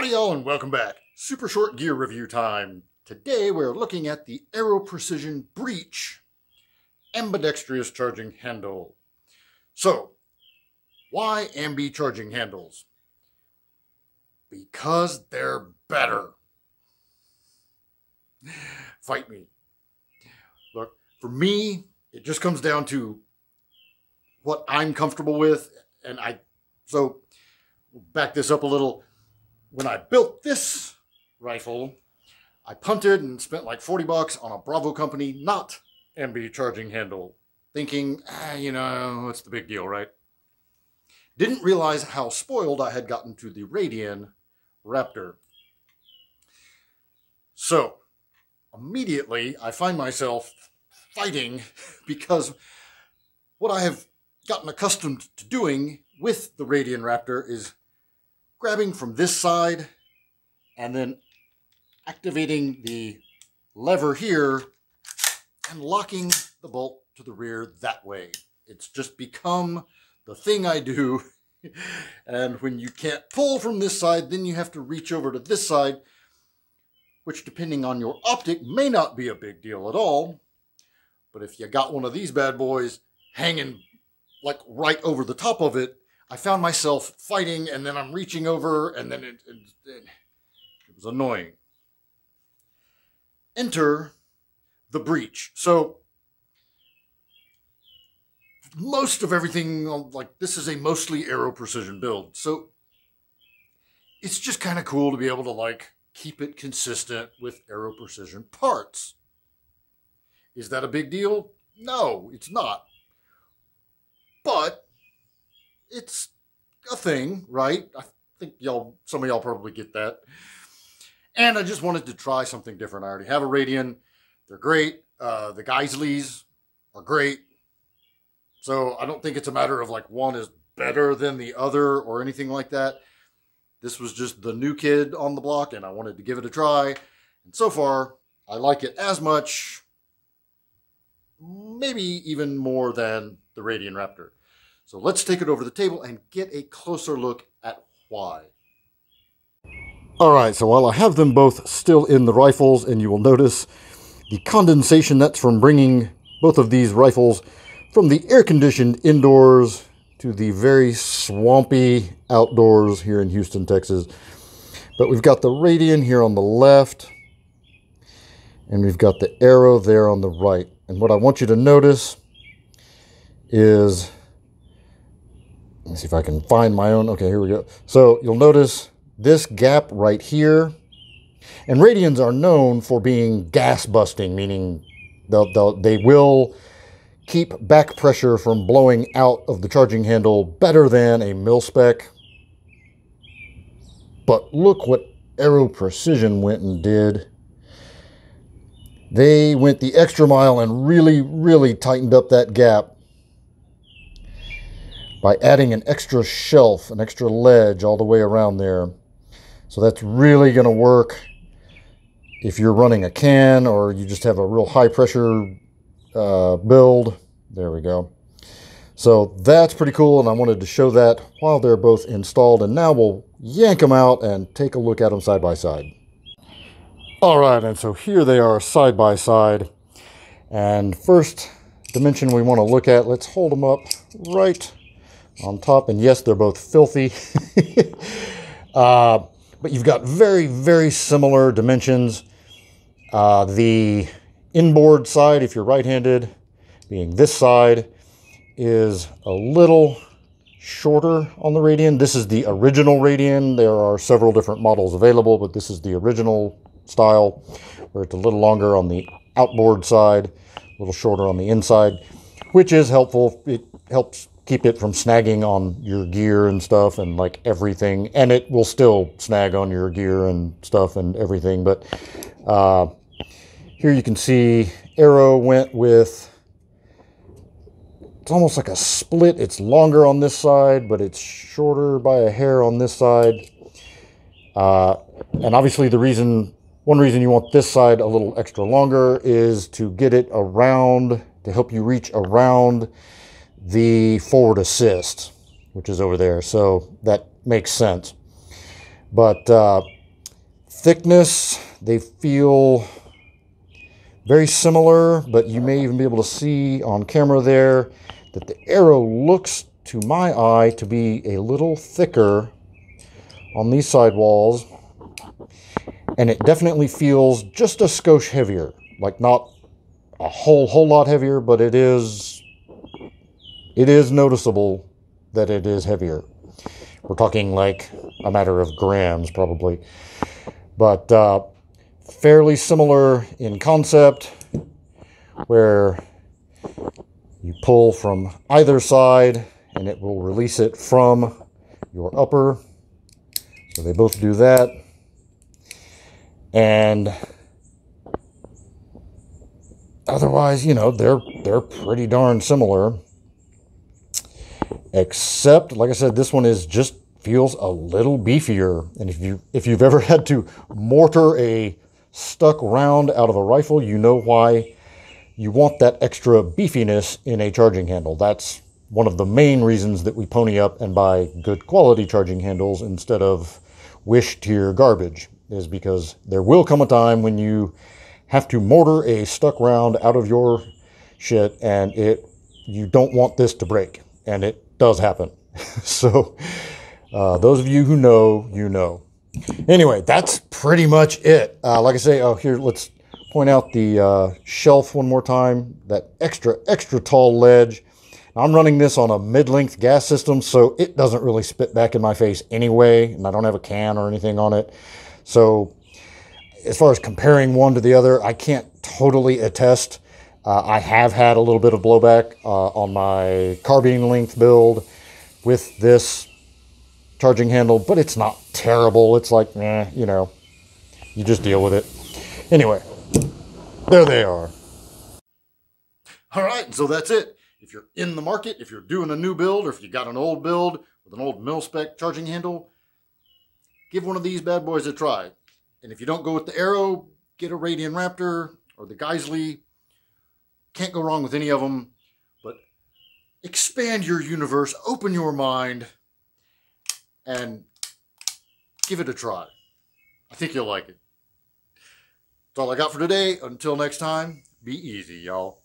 Howdy y'all and welcome back. Super short gear review time. Today we're looking at the Aero Precision Breach Ambidextreeeous charging handle. So, why ambi charging handles? Because they're better. Fight me. Look, for me, it just comes down to what I'm comfortable with, and so back this up a little. When I built this rifle, I punted and spent like 40 bucks on a Bravo company, not ambi charging handle, thinking, what's the big deal, right? Didn't realize how spoiled I had gotten to the Radian Raptor. So, immediately I find myself fighting because what I have gotten accustomed to doing with the Radian Raptor is grabbing from this side and then activating the lever here and locking the bolt to the rear that way. It's just become the thing I do. And when you can't pull from this side, then you have to reach over to this side, which depending on your optic may not be a big deal at all. But if you got one of these bad boys hanging like right over the top of it, I found myself fighting, and then I'm reaching over, and then it was annoying. Enter the breach. So, most of everything, like this is a mostly Aero Precision build. So, it's just kind of cool to be able to keep it consistent with Aero Precision parts. Is that a big deal? No, it's not. But it's a thing, right? I think some of y'all probably get that. And I just wanted to try something different. I already have a Radian. They're great. The Geisleys are great. So I don't think it's a matter of one is better than the other or anything like that. This was just the new kid on the block and I wanted to give it a try. And so far, I like it as much, maybe even more than the Radian Raptor. So let's take it over the table and get a closer look at why. All right, so while I have them both still in the rifles, and you will notice the condensation that's from bringing both of these rifles from the air-conditioned indoors to the very swampy outdoors here in Houston, Texas. But we've got the Radian here on the left, and we've got the Aero there on the right. And what I want you to notice is, let me see if I can find my own. Okay, here we go. So you'll notice this gap right here. And Radians are known for being gas busting, meaning they will keep back pressure from blowing out of the charging handle better than a mil-spec. But look what Aero Precision went and did. They went the extra mile and really, really tightened up that gap by adding an extra shelf, an extra ledge all the way around there. So that's really going to work if you're running a can or you just have a real high pressure build. There we go. So that's pretty cool, and I wanted to show that while they're both installed. And now we'll yank them out and take a look at them side by side. All right, and so here they are side by side. And first dimension we want to look at, let's hold them up right on top. And yes, they're both filthy. But you've got very, very similar dimensions. The inboard side, if you're right-handed, being this side, is a little shorter on the Radian. This is the original Radian. There are several different models available, but this is the original style, where it's a little longer on the outboard side, a little shorter on the inside, which is helpful. It helps keep it from snagging on your gear and stuff and everything. And it will still snag on your gear and stuff and everything. But here you can see Aero went with, it's almost like a split. It's longer on this side, but it's shorter by a hair on this side. And obviously one reason you want this side a little extra longer is to get it around, to help you reach around the forward assist, which is over there. So that makes sense. But thickness, they feel very similar, but you may even be able to see on camera there that the Aero looks, to my eye, to be a little thicker on these sidewalls. And it definitely feels just a skosh heavier. Like not a whole lot heavier, but it is noticeable that it is heavier. We're talking like a matter of grams probably. But fairly similar in concept, where you pull from either side and it will release it from your upper. So they both do that. And otherwise, you know, they're pretty darn similar. Except, like I said, this one is just feels a little beefier. And if you've ever had to mortar a stuck round out of a rifle, you know why you want that extra beefiness in a charging handle. That's one of the main reasons that we pony up and buy good quality charging handles instead of wish tier garbage, is because there will come a time when you have to mortar a stuck round out of your shit, and you don't want this to break, and it does happen. So those of you who know, you know. Anyway, that's pretty much it. Like I say, here, let's point out the shelf one more time. That extra tall ledge. I'm running this on a mid-length gas system, so it doesn't really spit back in my face anyway, and I don't have a can or anything on it. So as far as comparing one to the other, I can't totally attest. I have had a little bit of blowback on my carbine length build with this charging handle, but it's not terrible. It's like, you know, you just deal with it. Anyway, there they are. All right, so that's it. If you're in the market, if you're doing a new build, or if you got an old build with an old mil-spec charging handle, give one of these bad boys a try. And if you don't go with the Aero, get a Radian Raptor or the Geisley. Can't go wrong with any of them. But expand your universe, open your mind, and give it a try. I think you'll like it. That's all I got for today. Until next time, be easy, y'all.